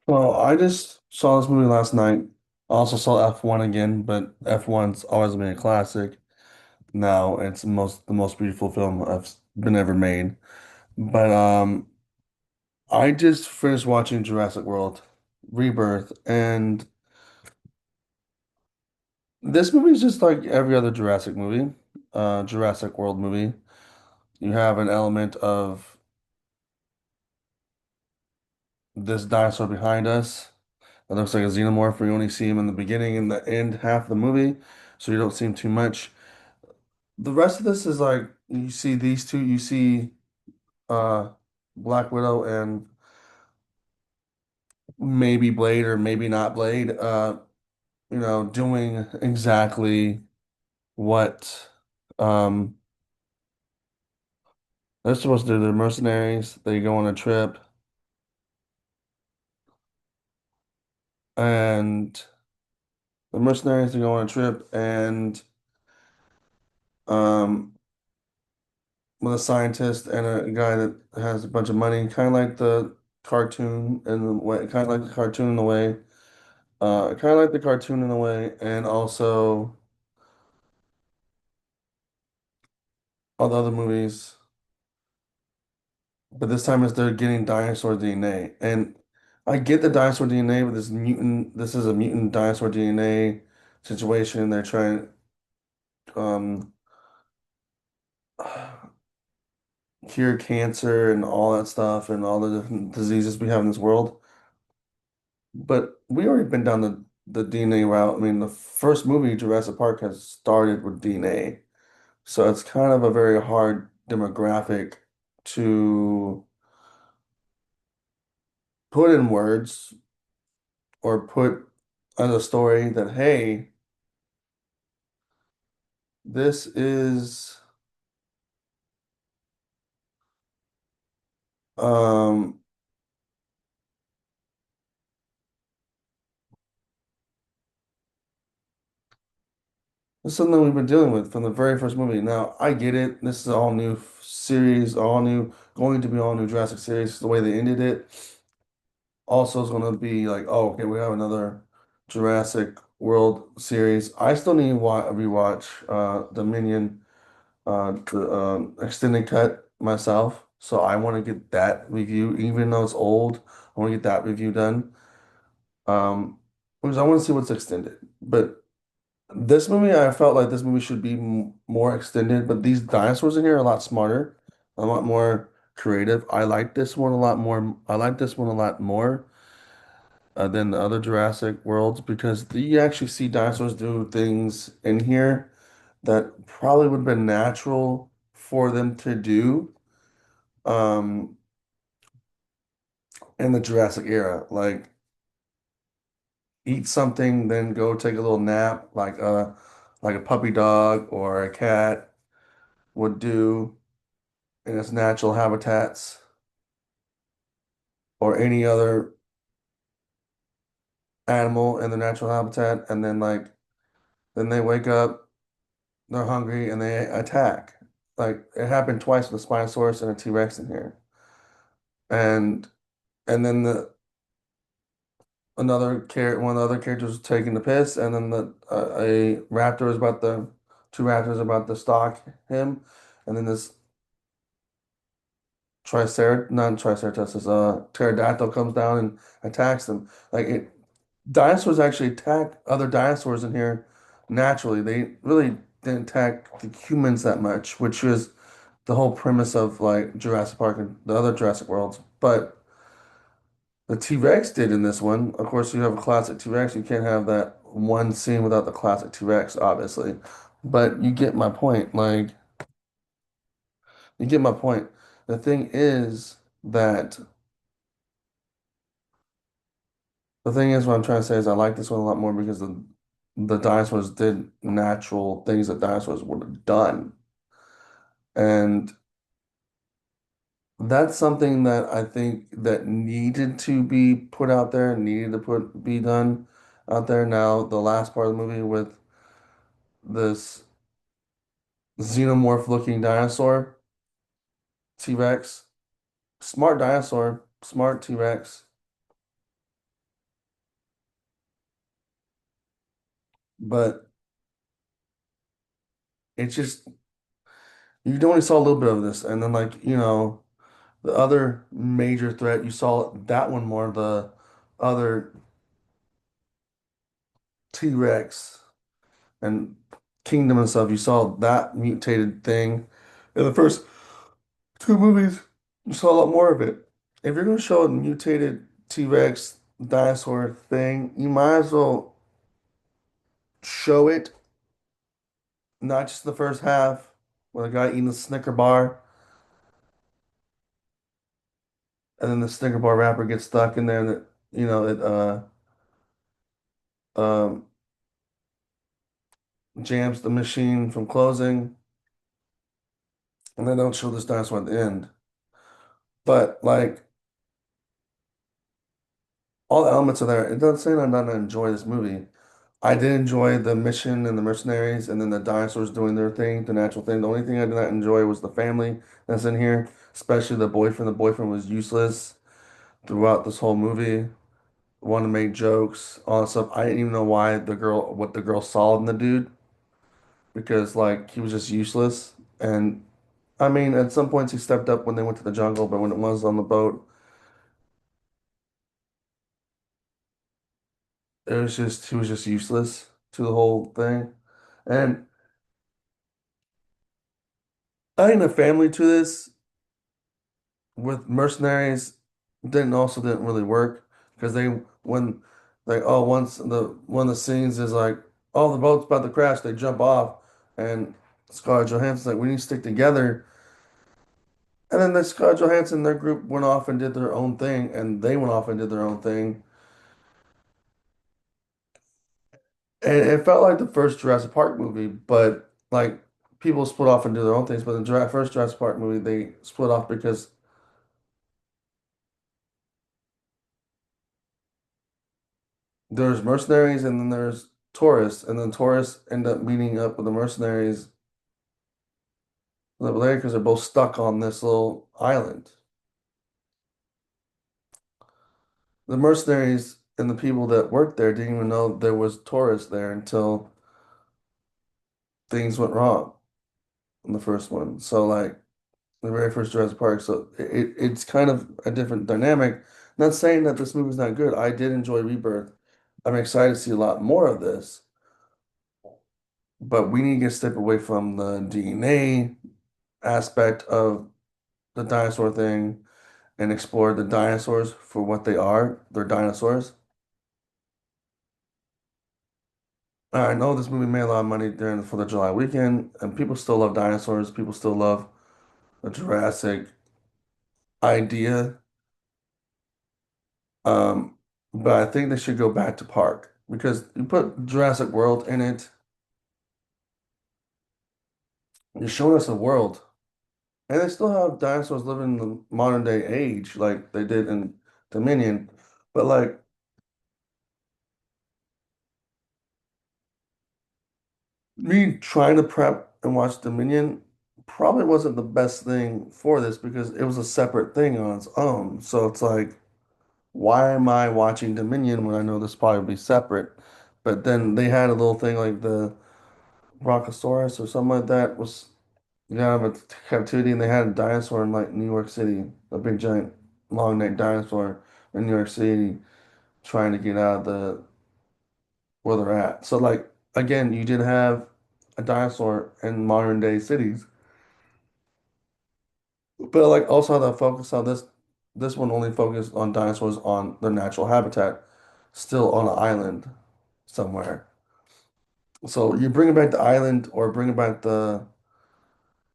Well, I just saw this movie last night. I also saw F1 again, but F1's always been a classic. Now it's the most beautiful film I've been ever made. But I just finished watching Jurassic World Rebirth, and this movie is just like every other Jurassic movie, Jurassic World movie. You have an element of this dinosaur behind us. It looks like a xenomorph. We only see him in the beginning and the end half of the movie, so you don't see him too much. The rest of this is like you see these two, you see uh Black Widow and maybe Blade or maybe not Blade, doing exactly what um they're supposed to do. They're mercenaries, they go on a trip and the mercenaries they go on a trip and um with a scientist and a guy that has a bunch of money, kind of like the cartoon in the way, kind of like the cartoon in a way. Kind of like the cartoon in a way, and also all the other movies. But this time it's they're getting dinosaur DNA, and I get the dinosaur DNA, but this is a mutant dinosaur DNA situation. They're trying um cure cancer and all that stuff, and all the different diseases we have in this world. But we already been down the DNA route. I mean, the first movie, Jurassic Park, has started with DNA. So it's kind of a very hard demographic to put in words or put as a story that, hey, this um this is something we've been dealing with from the very first movie. Now, I get it. This is all new series, all new, going to be all new Jurassic series, the way they ended it. Also is going to be like, oh, okay, we have another Jurassic World series. I still need to rewatch Dominion, the extended cut myself. So I want to get that review, even though it's old. I want to get that review done. Because I want to see what's extended. But this movie, I felt like this movie should be m more extended. But these dinosaurs in here are a lot smarter, a lot more creative. I like this one a lot more. I like this one a lot more than the other Jurassic Worlds because you actually see dinosaurs do things in here that probably would have been natural for them to do um, in the Jurassic era. Like eat something, then go take a little nap, like a puppy dog or a cat would do in its natural habitats, or any other animal in the natural habitat, and then they wake up. They're hungry and they attack. Like it happened twice with a Spinosaurus and a T-Rex in here. And and then one of the other characters was taking the piss, and then a raptor was about the two raptors about to stalk him, and then this not triceratops, this pterodactyl comes down and attacks them. Dinosaurs actually attack other dinosaurs in here naturally. They really didn't attack the humans that much, which was the whole premise of like Jurassic Park and the other Jurassic Worlds. But the T-Rex did in this one. Of course, you have a classic T-Rex. You can't have that one scene without the classic T-Rex, obviously. But you get my point. You get my point. The thing is that the thing is what I'm trying to say is I like this one a lot more because the dinosaurs did natural things that dinosaurs would have done. And that's something that I think that needed to be put out there, needed to be done out there. Now, the last part of the movie with this xenomorph looking dinosaur, T-Rex, smart dinosaur, smart T-Rex. But it's just you only saw a little bit of this, and then like the other major threat you saw that one more the other T-Rex and Kingdom and stuff. You saw that mutated thing in the first two movies. You saw a lot more of it. If you're gonna show a mutated T-Rex dinosaur thing, you might as well show it not just the first half with a guy eating a Snicker bar, and then the Snicker bar wrapper gets stuck in there, and it um, jams the machine from closing, and they don't show this dinosaur at the end. But like all the elements are there. It doesn't say I'm not gonna enjoy this movie. I did enjoy the mission and the mercenaries, and then the dinosaurs doing their thing, the natural thing. The only thing I did not enjoy was the family that's in here, especially the boyfriend. The boyfriend was useless throughout this whole movie. Wanted to make jokes, all that stuff. I didn't even know what the girl saw in the dude, because like he was just useless. And I mean, at some points he stepped up when they went to the jungle, but when it was on the boat, he was just useless to the whole thing. And adding a family to this with mercenaries didn't really work because they when like once the one of the scenes is like, oh, the boat's about to crash, they jump off, and Scarlett Johansson's like, we need to stick together. And then the Scarlett Johansson, their group went off and did their own thing, and they went off and did their own thing. And it felt like the first Jurassic Park movie, but like people split off and do their own things. But the first Jurassic Park movie, they split off because there's mercenaries and then there's tourists, and then tourists end up meeting up with the mercenaries a little later because they're both stuck on this little island. The mercenaries and the people that worked there didn't even know there was tourists there until things went wrong in the first one. So like the very first Jurassic Park. So it's kind of a different dynamic. Not saying that this movie's not good. I did enjoy Rebirth. I'm excited to see a lot more of this, but we need to get a step away from the DNA aspect of the dinosaur thing and explore the dinosaurs for what they are. They're dinosaurs. I know this movie made a lot of money during the 4th of July weekend, and people still love dinosaurs. People still love the Jurassic idea. Um, but I think they should go back to Park because you put Jurassic World in it, you're showing us a world. And they still have dinosaurs living in the modern day age like they did in Dominion. But like me trying to prep and watch Dominion probably wasn't the best thing for this because it was a separate thing on its own. So it's like, why am I watching Dominion when I know this probably would be separate? But then they had a little thing like the Brontosaurus or something like that was out of a captivity, and they had a dinosaur in like New York City, a big giant long necked dinosaur in New York City trying to get out of the where they're at. So like again, you did have a dinosaur in modern day cities, but like also the focus on this one only focused on dinosaurs on their natural habitat, still on an island somewhere. So you bring it back the island or bring it back the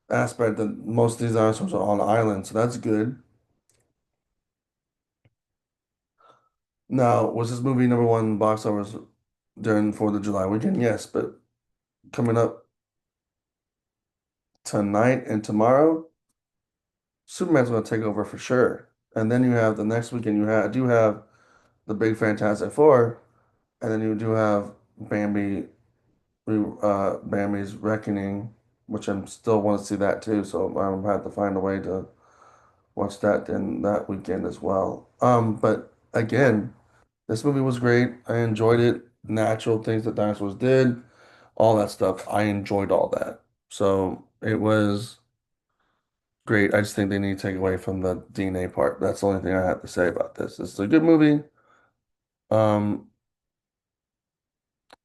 aspect that most of these dinosaurs are on an island, so that's good. Now, was this movie number one box office during 4th of July weekend? Yes, but coming up tonight and tomorrow, Superman's going to take over for sure. And then you have the next weekend, do have the big Fantastic Four, and then you do have Bambi's Reckoning, which I'm still want to see that too. So I'm gonna have to find a way to watch that in that weekend as well. But again, this movie was great. I enjoyed it. natural things that dinosaurs did, all that stuff. I enjoyed all that. So it was great. I just think they need to take away from the DNA part. That's the only thing I have to say about this. It's a good movie. Um,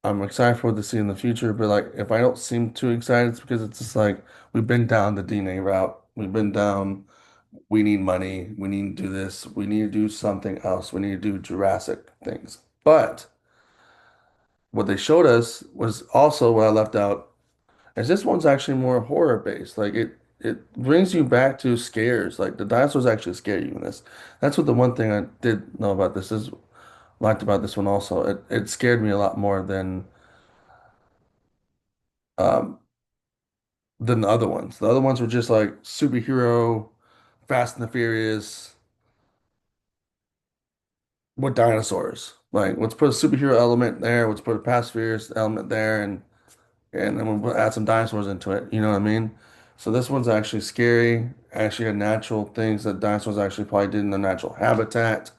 I'm excited for what to see in the future, but like if I don't seem too excited, it's because it's just like we've been down the DNA route. We've been down, we need money, we need to do this, we need to do something else, we need to do Jurassic things. But what they showed us was also what I left out, is this one's actually more horror based. Like it brings you back to scares. Like the dinosaurs actually scare you in this. That's what the one thing I did know about this is liked about this one also. It scared me a lot more um than the other ones. The other ones were just like superhero, Fast and the Furious with dinosaurs. Like let's put a superhero element there, let's put a Fast Furious element there, and then we'll add some dinosaurs into it. You know what I mean? So this one's actually scary. Actually, had natural things that dinosaurs actually probably did in their natural habitat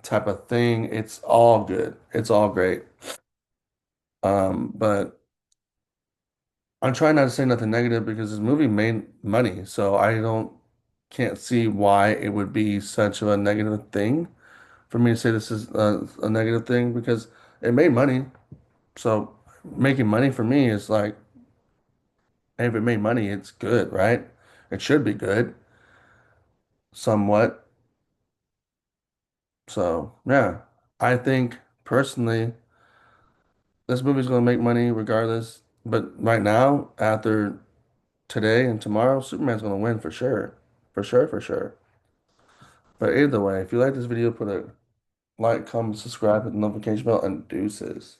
type of thing. It's all good. It's all great. But I'm trying not to say nothing negative because this movie made money, so I don't can't see why it would be such a negative thing for me to say this is a negative thing because it made money. So making money for me is like, hey, if it made money, it's good, right? It should be good, somewhat. So yeah, I think personally this movie's gonna make money regardless. But right now, after today and tomorrow, Superman's gonna win for sure. For sure, for sure. But either way, if you like this video, put a like, comment, subscribe, hit the notification bell, and deuces.